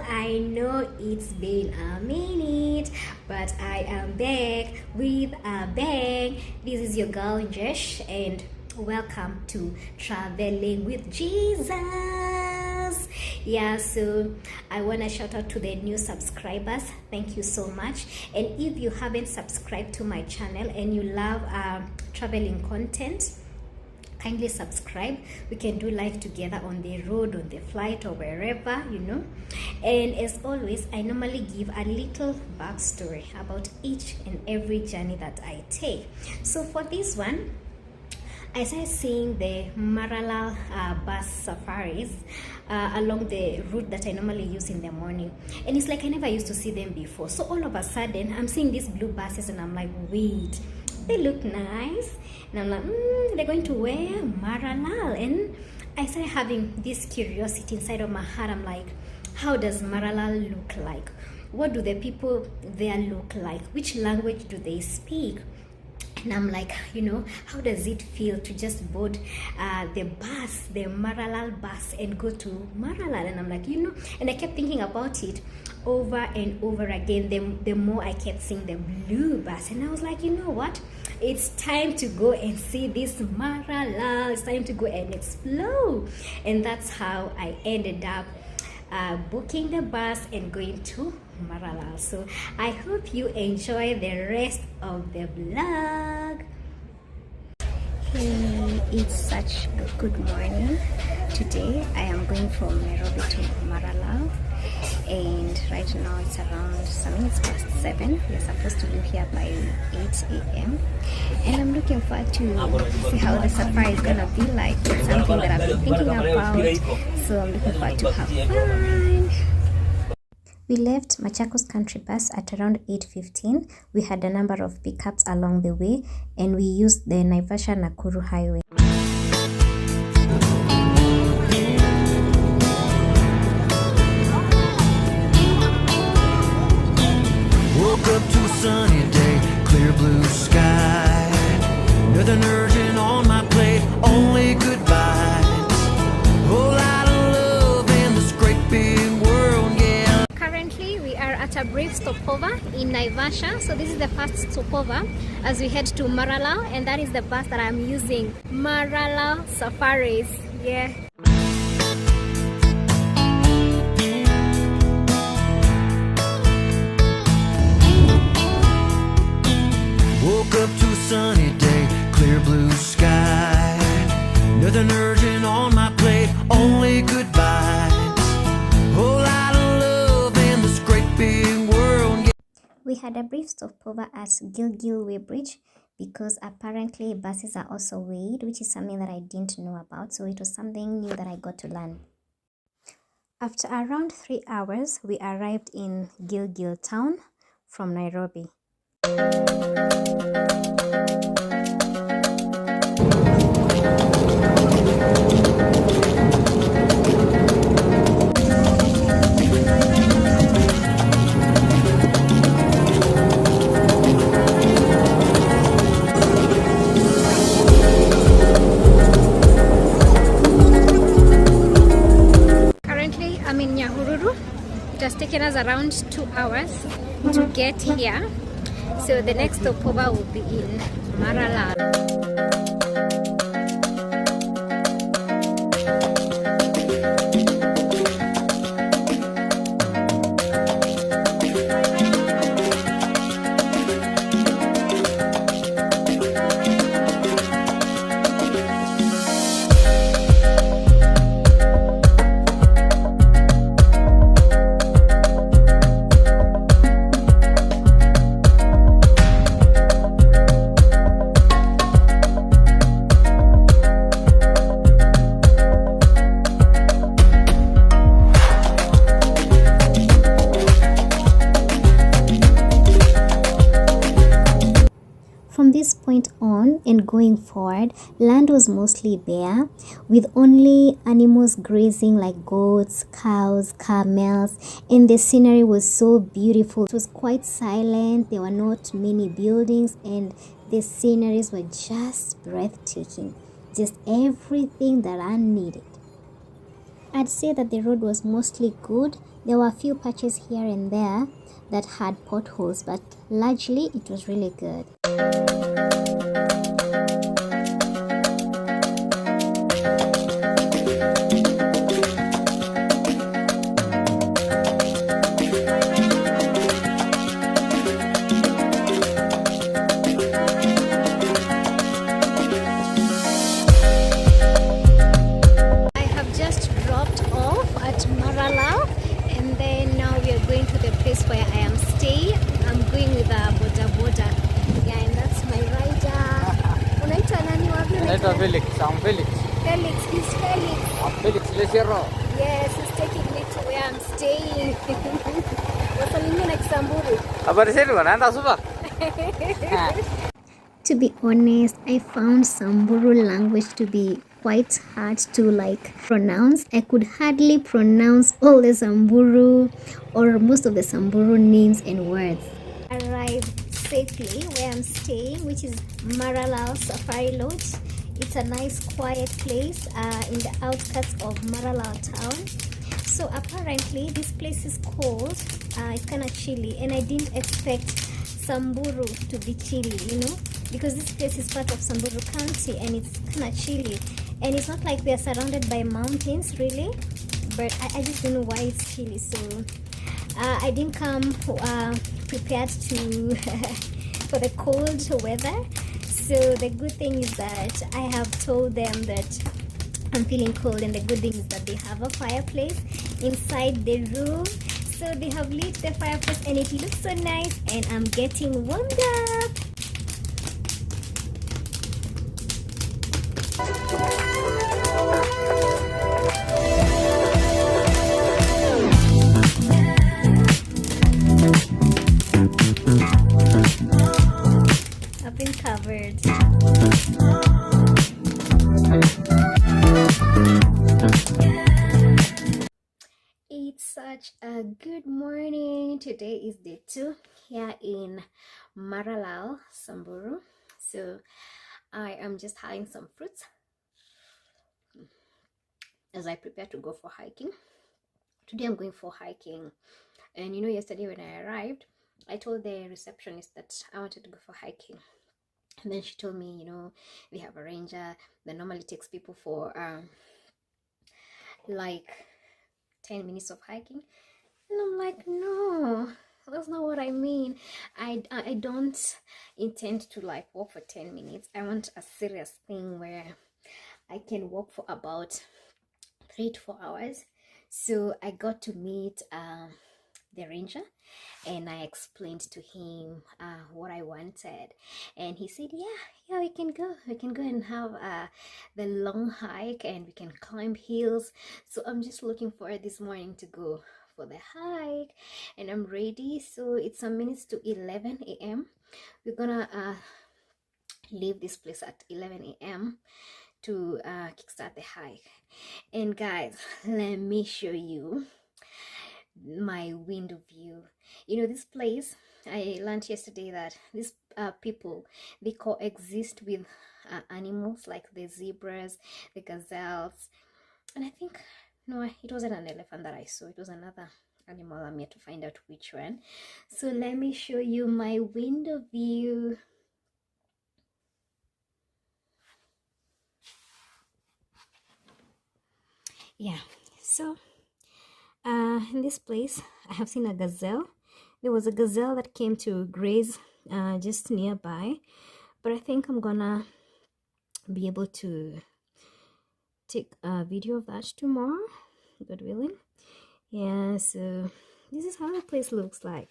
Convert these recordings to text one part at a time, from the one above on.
I know it's been a minute, but I am back with a bang. This is your girl Jesh, and welcome to Traveling with Jesus. Yeah, so I want to shout out to the new subscribers. Thank you so much. And if you haven't subscribed to my channel and you love traveling content, kindly subscribe. We can do life together on the road, on the flight, or wherever, and as always, I normally give a little backstory about each and every journey that I take. So for this one, I started seeing the Maralal bus safaris along the route that I normally use in the morning, and it's like I never used to see them before. So all of a sudden I'm seeing these blue buses and I'm like, wait, they look nice. And I'm like, they're going to wear Maralal. And I started having this curiosity inside of my heart. I'm like, how does Maralal look like? What do the people there look like? Which language do they speak? And I'm like, how does it feel to just board the bus, the Maralal bus, and go to Maralal? And I'm like, and I kept thinking about it over and over again. The more I kept seeing the blue bus, and I was like, you know what? It's time to go and see this Maralal. It's time to go and explore. And that's how I ended up booking the bus and going to Maralal. So I hope you enjoy the rest of the vlog. Hey, it's such a good morning. Today I am going from Nairobi to Maralal, and right now it's around some minutes past 7. We're supposed to leave here by 8 a.m. and I'm looking forward to see how the safari is gonna be like. It's something that I've been thinking about, so I'm looking forward to have fun. We left Machakos Country Bus at around 8:15. We had a number of pickups along the way, and we used the Naivasha-Nakuru highway. Woke up to a sunny day, clear blue sky. Nothing urgent on my plate, only good vibes. Whole lot of love in this great big world, yeah. Currently, we are at a brief stopover in Naivasha. So this is the first stopover as we head to Maralal, and that is the bus that I'm using, Maralal Safaris. Yeah. Woke up to a sunny day, clear blue sky. Nothing urgent on my plate, only good vibes. Whole lot of love in this great big world. We had a brief stopover at Gilgil Bridge because apparently buses are also weighed, which is something that I didn't know about. So it was something new that I got to learn. After around 3 hours, we arrived in Gilgil town from Nairobi. Currently, I'm in Nyahururu. It has taken us around 2 hours to get here. So the next stopover will be in Maralal. From this point on and going forward, land was mostly bare, with only animals grazing like goats, cows, camels, and the scenery was so beautiful. It was quite silent, there were not many buildings, and the sceneries were just breathtaking. Just everything that I needed. I'd say that the road was mostly good. There were a few patches here and there that had potholes, but largely it was really good. I have just dropped off at Maralal, and then now we are going to the place where I am staying. I'm going with a boda boda. Yeah, and that's my rider. Unaitwa nani wapi? Naitwa Felix. I'm Felix. Felix, he's Felix. I'm Felix Lesero. Yes, he's taking me to where I'm staying. Wasalimia na Kisamburu. Habari zetu wanaenda super. To be honest, I found Samburu language to be quite hard to pronounce. I could hardly pronounce all the Samburu or most of the Samburu names and words. Arrived safely where I'm staying, which is Maralal Safari Lodge. It's a nice quiet place in the outskirts of Maralal town. So apparently this place is cold. It's kind of chilly, and I didn't expect Samburu to be chilly, because this place is part of Samburu County and it's kind of chilly. And it's not like we are surrounded by mountains, really, but I just don't know why it's chilly. So I didn't come prepared to for the cold weather. So the good thing is that I have told them that I'm feeling cold, and the good thing is that they have a fireplace inside the room. So they have lit the fireplace and it looks so nice, and I'm getting warmed up. I've been covered. It's such a good morning. Today is day 2 here in Maralal, Samburu. So I am just having some fruits as I prepare to go for hiking. Today I'm going for hiking, and yesterday when I arrived, I told the receptionist that I wanted to go for hiking, and then she told me they have a ranger that normally takes people for 10 minutes of hiking. And I'm like, no, that's not what I mean. I don't intend to walk for 10 minutes. I want a serious thing where I can walk for about 3 to 4 hours. So I got to meet the ranger, and I explained to him what I wanted, and he said, yeah, we can go and have the long hike, and we can climb hills. So I'm just looking forward this morning to go for the hike, and I'm ready. So it's some minutes to 11 a.m. We're gonna leave this place at 11 a.m. to kickstart the hike. And guys, let me show you my window view. This place, I learned yesterday that these people, they coexist with animals like the zebras, the gazelles, and I think no, it wasn't an elephant that I saw, it was another animal. I'm yet to find out which one. So let me show you my window view. Yeah, so in this place I have seen a gazelle. There was a gazelle that came to graze just nearby, but I think I'm gonna be able to take a video of that tomorrow, God willing. Yeah, so this is how the place looks like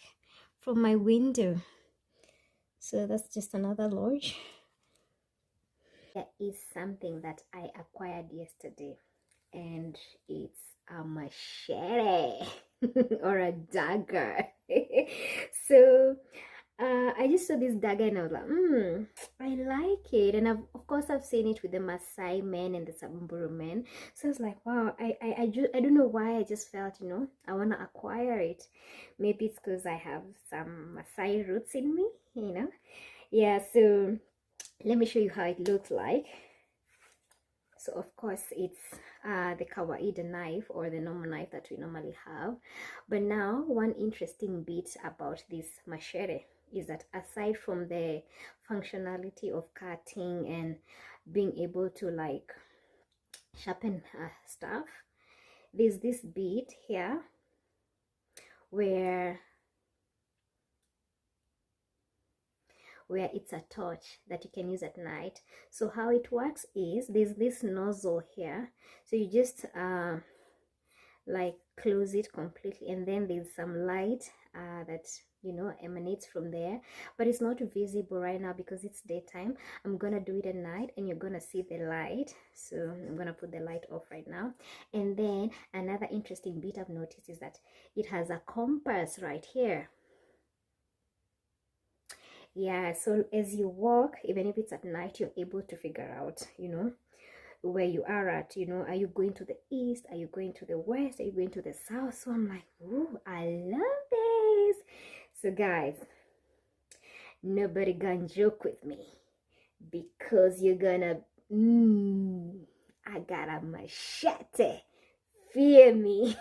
from my window. So that's just another lodge. There is something that I acquired yesterday, and it's a machete or a dagger. So I just saw this dagger and I was like, I like it. And of course I've seen it with the Maasai men and the Samburu men. So I was like, wow, I don't know why, I just felt, I want to acquire it. Maybe it's because I have some Maasai roots in me, Yeah, so let me show you how it looks like. So of course it's the kawaida knife or the normal knife that we normally have. But now one interesting bit about this machete is that aside from the functionality of cutting and being able to like sharpen stuff, there's this bit here where it's a torch that you can use at night. So how it works is there's this nozzle here, so you just like close it completely, and then there's some light that emanates from there, but it's not visible right now because it's daytime. I'm gonna do it at night and you're gonna see the light. So I'm gonna put the light off right now. And then another interesting bit I've noticed is that it has a compass right here. Yeah, so as you walk, even if it's at night, you're able to figure out where you are at. Are you going to the east, are you going to the west, are you going to the south? So I'm like, ooh, I love this. So guys, nobody gonna joke with me because you're gonna I got a machete, fear me.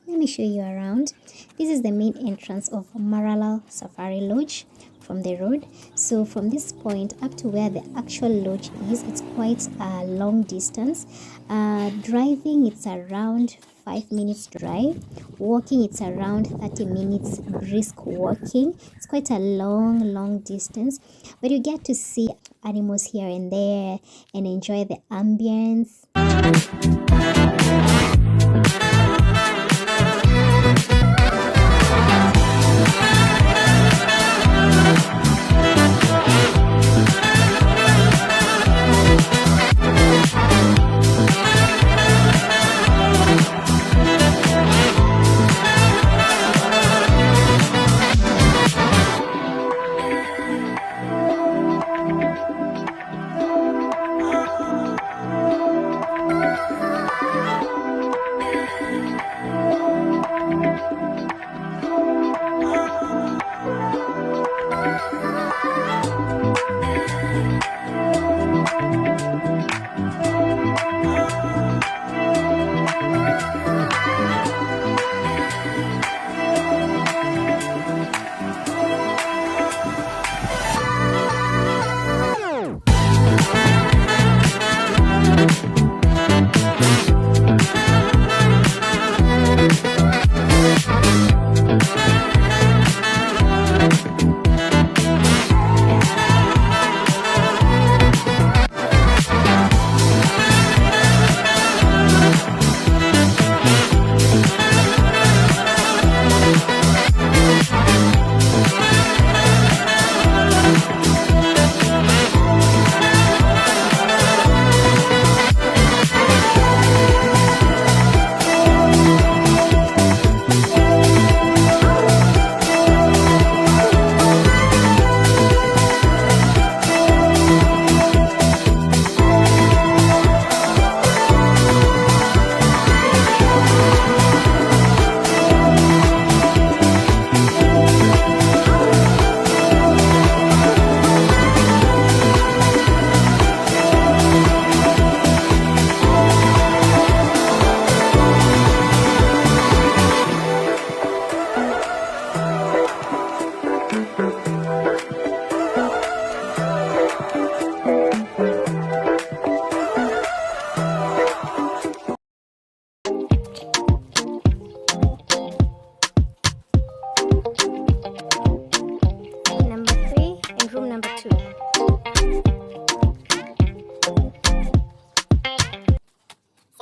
Let me show you around. This is the main entrance of Maralal Safari Lodge from the road. So from this point up to where the actual lodge is, it's quite a long distance. Driving, it's around 5 minutes drive. Walking, it's around 30 minutes brisk walking. It's quite a long distance, but you get to see animals here and there and enjoy the ambience.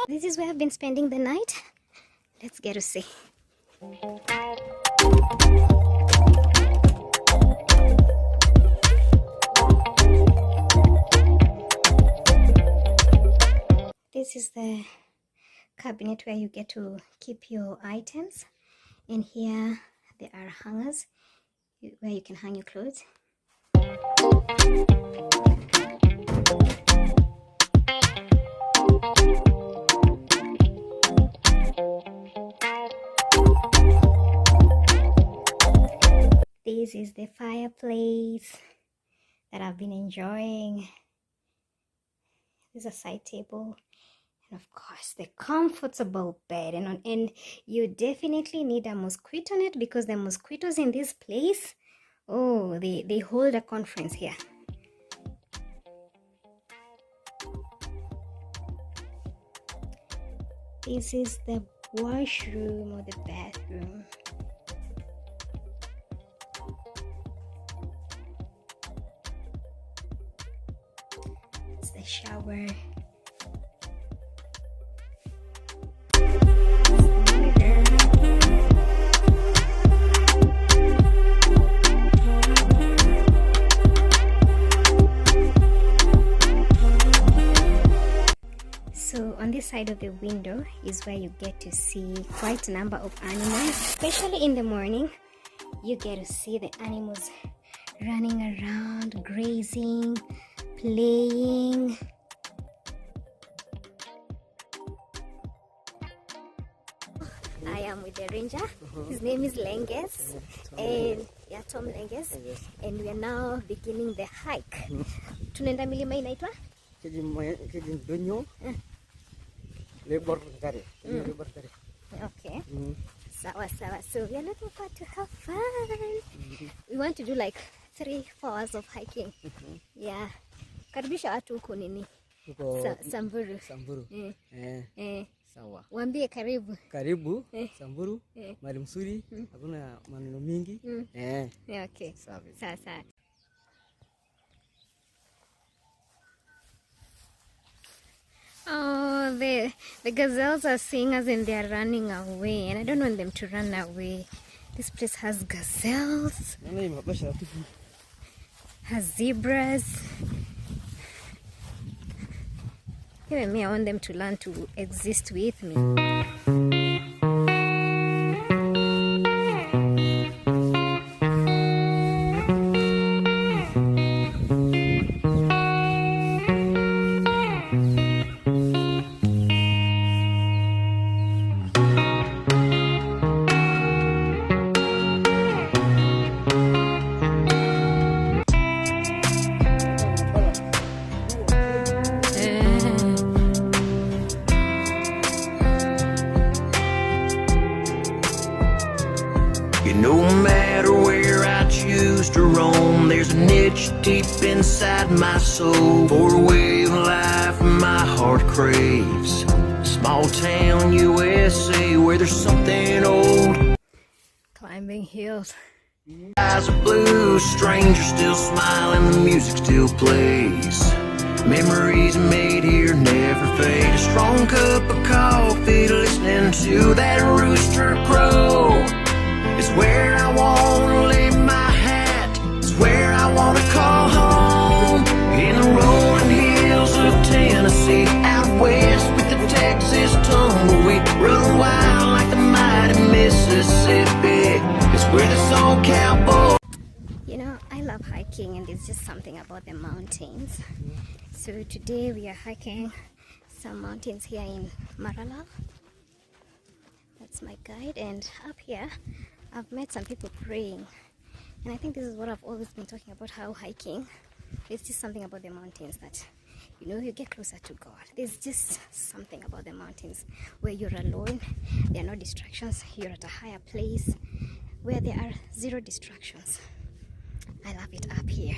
This is where I've been spending the night. Let's get to see. This is the cabinet where you get to keep your items, and here there are hangers where you can hang your clothes. this is the fireplace that I've been enjoying. There's a side table. And of course, the comfortable bed. And you definitely need a mosquito net because the mosquitoes in this place, oh, they hold a conference here. This is the washroom or the bathroom. It's the shower. So on this side of the window is where you get to see quite a number of animals, especially in the morning. You get to see the animals running around, grazing, playing. I am with the ranger. His name is Lenges, and yeah, Tom Lenges, and we are now beginning the hike. Tunaenda milima inaitwa okay. Sawa. So we are looking forward to have fun. We want to do like 3-4 hours of hiking. Yeah. Karibisha watu huko nini? Samburu. Sawa. Waambie karibu. Karibu Samburu. Mahali mzuri, hakuna maneno mingi. Okay. Sawa. Oh, the gazelles are seeing us and they are running away, and I don't want them to run away. This place has gazelles, has zebras. Even me, I want them to learn to exist with me. No matter where I choose to roam, there's a niche deep inside my soul for a way of life my heart craves. Small town USA where there's something old. Climbing hills. Eyes are blue, strangers still smiling, the music still plays. Memories made here never fade. A strong cup of coffee, listening to that rooster crow. It's where I wanna lay my hat. It's where I wanna call home. In the rolling hills of Tennessee, out west with the Texas tumbleweed, run wild like the mighty Mississippi. It's where the soul cowboy. You know, I love hiking, and there's just something about the mountains. So today we are hiking some mountains here in Maralal. That's my guide, and up here I've met some people praying, and I think this is what I've always been talking about, how hiking, there's just something about the mountains that, you know, you get closer to God. There's just something about the mountains where you're alone, there are no distractions, you're at a higher place where there are zero distractions. I love it up here.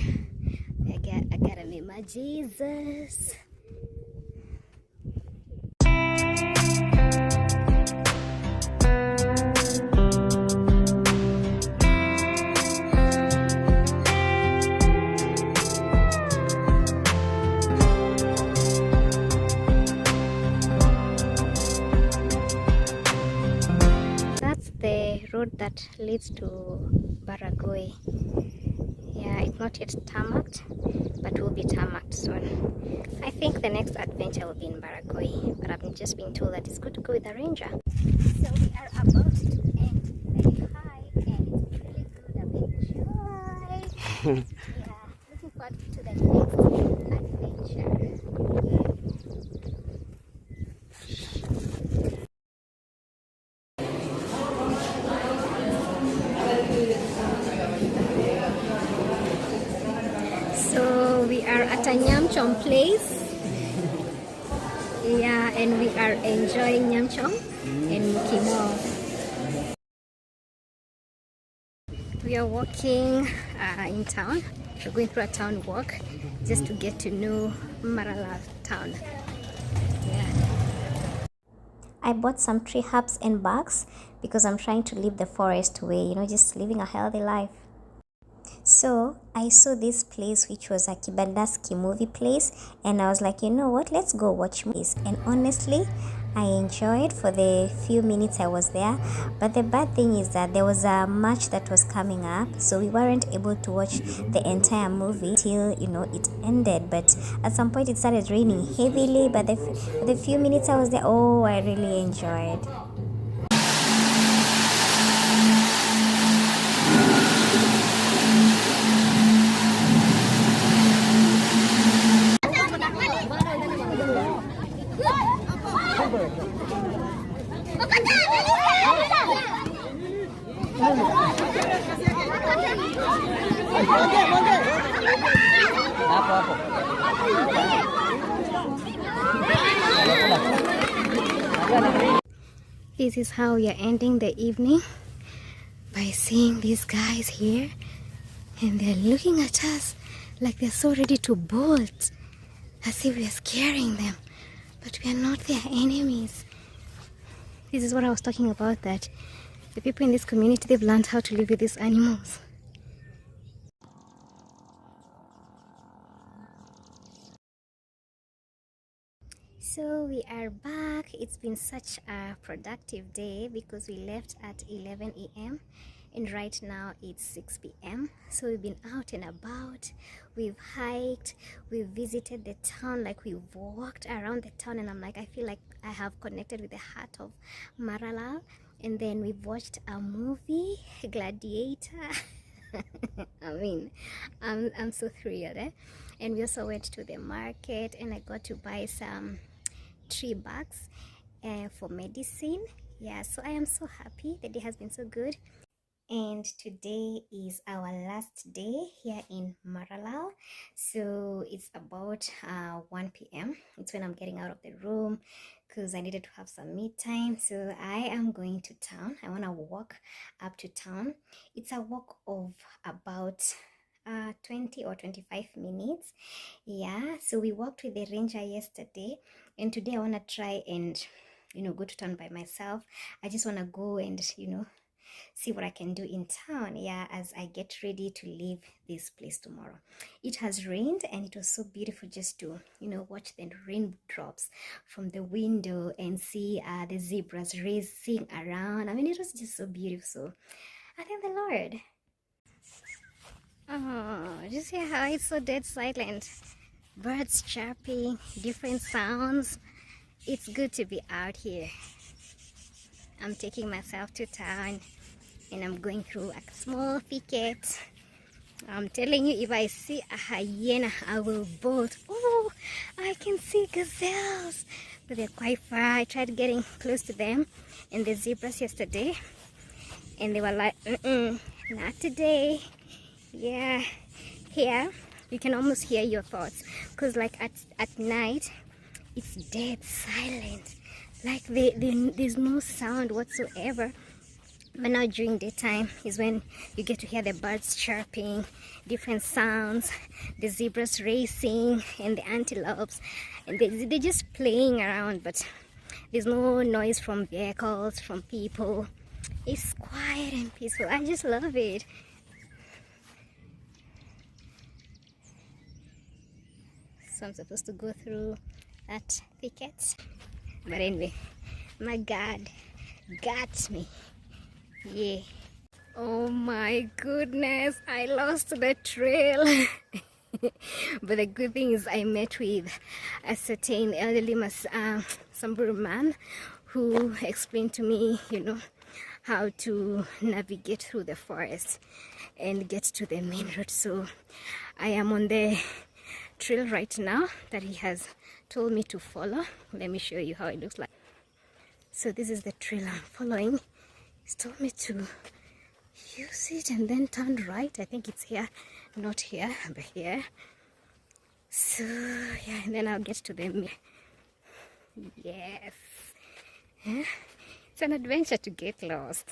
I gotta meet my Jesus. Road that leads to Baragoi. Yeah, it's not yet tarmacked, but will be tarmacked soon. I think the next adventure will be in Baragoi, but I've just been told that it's good to go with a ranger. So we are about to end the hike, and it's really good. I've enjoyed. Yeah, looking forward to the next adventure. a Nyam Chom place. Yeah, and we are enjoying Nyam Chom and Mukimo. We are walking in town. We're going through a town walk just to get to know Maralal town. Yeah. I bought some tree herbs and barks because I'm trying to leave the forest way, just living a healthy life. So I saw this place which was a Kibandaski movie place, and I was like, you know what, let's go watch movies. And honestly, I enjoyed for the few minutes I was there. But the bad thing is that there was a match that was coming up, so we weren't able to watch the entire movie till it ended. But at some point it started raining heavily, but the few minutes I was there, oh, I really enjoyed. This is how we are ending the evening, by seeing these guys here, and they're looking at us like they're so ready to bolt, as if we're scaring them, but we are not their enemies. This is what I was talking about, that the people in this community, they've learned how to live with these animals. So we are back. It's been such a productive day because we left at 11 a.m. and right now it's 6 p.m. So we've been out and about, we've hiked, we've visited the town, like we've walked around the town, and I'm like, I feel like I have connected with the heart of Maralal. And then we've watched a movie, Gladiator. I mean, I'm so thrilled, eh? And we also went to the market, and I got to buy some tree barks for medicine. Yeah, so I am so happy. The day has been so good. And today is our last day here in Maralal. So it's about 1 p.m. It's when I'm getting out of the room because I needed to have some me time. So I am going to town. I want to walk up to town. It's a walk of about 20 or 25 minutes. Yeah, so we walked with the ranger yesterday, and today I want to try and go to town by myself. I just want to go and see what I can do in town, yeah, as I get ready to leave this place tomorrow. It has rained, and it was so beautiful just to watch the raindrops from the window and see the zebras racing around. I mean, it was just so beautiful. So I thank the Lord. Oh, just hear how it's so dead silent. Birds chirping, different sounds. It's good to be out here. I'm taking myself to town, and I'm going through a small thicket. I'm telling you, if I see a hyena, I will bolt. Oh, I can see gazelles, but they're quite far. I tried getting close to them and the zebras yesterday, and they were like, not today. Yeah, here you can almost hear your thoughts, because like at night it's dead silent, like there's no sound whatsoever. But now during daytime is when you get to hear the birds chirping, different sounds, the zebras racing, and the antelopes, and they're just playing around, but there's no noise from vehicles, from people. It's quiet and peaceful. I just love it. So I'm supposed to go through that thicket, but anyway, my God got me. Yeah. Oh my goodness, I lost the trail. But the good thing is I met with a certain elderly Samburu man who explained to me, how to navigate through the forest and get to the main road. So I am on the trail right now that he has told me to follow. Let me show you how it looks like. So this is the trail I'm following. He's told me to use it and then turn right. I think it's here, not here, but here. So yeah, and then I'll get to them. Yes. It's an adventure to get lost.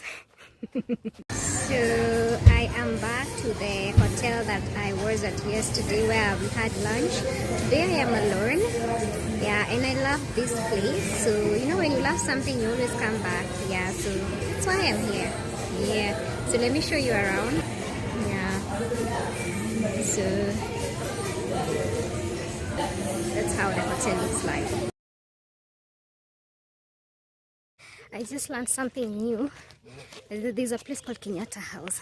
So I am back to the hotel that I was at yesterday where we had lunch. Today I am alone. Yeah, and I love this place. So you know when you love something you always come back. Yeah, so that's why I'm here. Yeah. So let me show you around. Yeah. So that's how the hotel looks like. I just learned something new. There's a place called Kenyatta House.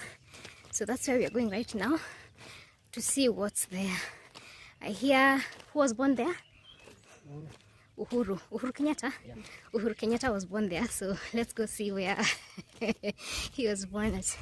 So that's where we are going right now to see what's there. I hear who was born there? Uhuru Kenyatta? Yeah. Uhuru Kenyatta was born there. So let's go see where he was born at.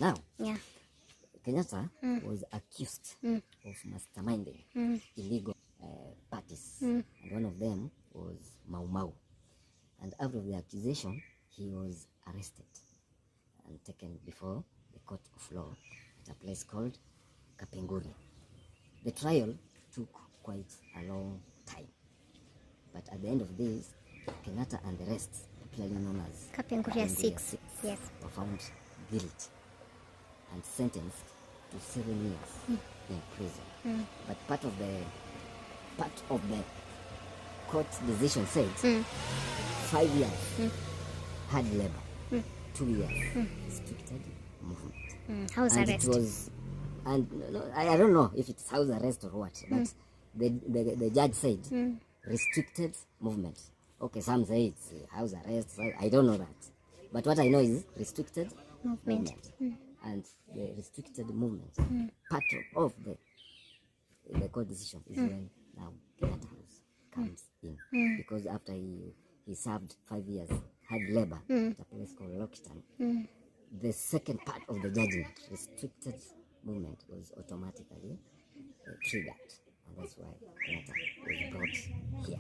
Now, Yeah. Kenyatta was accused of masterminding illegal parties, and one of them was Mau Mau. And out of the accusation, he was arrested and taken before the court of law at a place called Kapenguri. The trial took quite a long time, but at the end of this, Kenyatta and the rest, popularly known as Kapenguria 6. Yes. were found guilty and sentenced to 7 years in prison. But part of the court decision said 5 years hard labor, 2 years restricted movement. House And arrest. it was, and no, I don't know if it's house arrest or what, but the judge said restricted movement. Okay, some say it's house arrest. I don't know that, but what I know is restricted movement. And the restricted movement, part of the court decision is when now Kenyatta House comes in, because after he served 5 years hard labor at a place called Lokitan, the second part of the judgment, restricted movement, was automatically triggered, and that's why Kenyatta was brought here.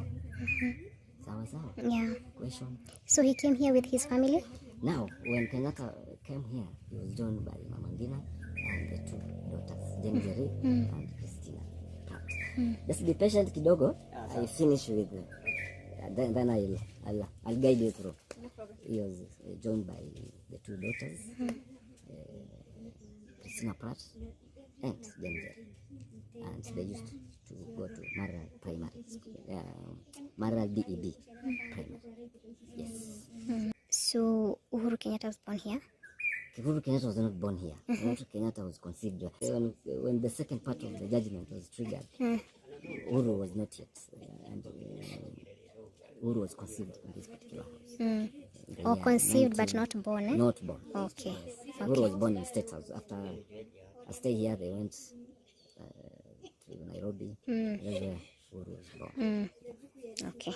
Yeah. Question. So he came here with his family? Now, when Kenyatta came here, he was joined by Mama Ngina and the two daughters, Jenny Jerry and Christina Pratt. Just be patient kidogo. I finish with, then I'll guide you through. He was joined by the two daughters, Christina Pratt and Jenny Jerry. And they used to go to Maralal Primary School, Maralal DEB Primary. Yes. So Uhuru Kenyatta was born here? Uhuru Kenyatta was not born here. Uhuru Kenyatta was conceived. When the second part of the judgment was triggered, Uhuru was not yet, and Uhuru was conceived in this particular house. Or conceived but not born, eh? Not born. Okay. Uhuru was born in State House. After a stay here, they went to Nairobi. That's where Uhuru was born. Okay.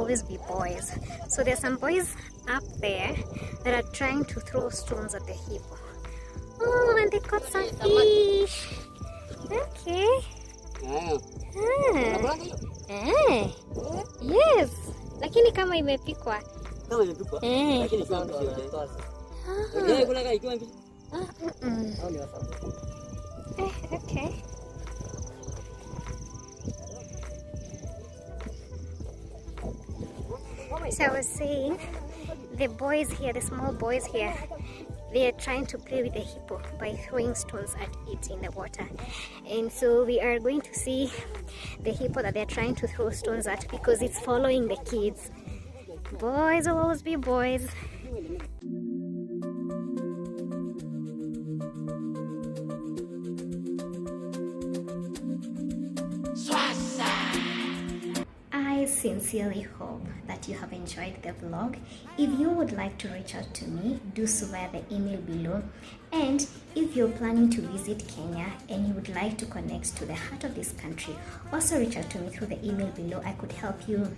always be boys. So there's some boys up there that are trying to throw stones at the hippo. Oh, and they caught some fish. Okay. Ah. Yes. Lakini kama imepikwa. Kama imepikwa. Lakini sio mtoto. Ndio kuna ikiwa mpi. Au ni wasabu. Okay. So I was saying, the boys here, the small boys here, they are trying to play with the hippo by throwing stones at it in the water. And so we are going to see the hippo that they're trying to throw stones at because it's following the kids. Boys will always be boys. I sincerely hope that you have enjoyed the vlog. If you would like to reach out to me, do so via the email below. And if you're planning to visit Kenya and you would like to connect to the heart of this country, also reach out to me through the email below. I could help you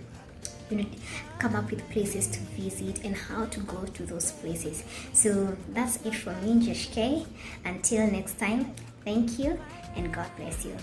come up with places to visit and how to go to those places. So that's it from me, Josh K. Until next time, thank you and God bless you.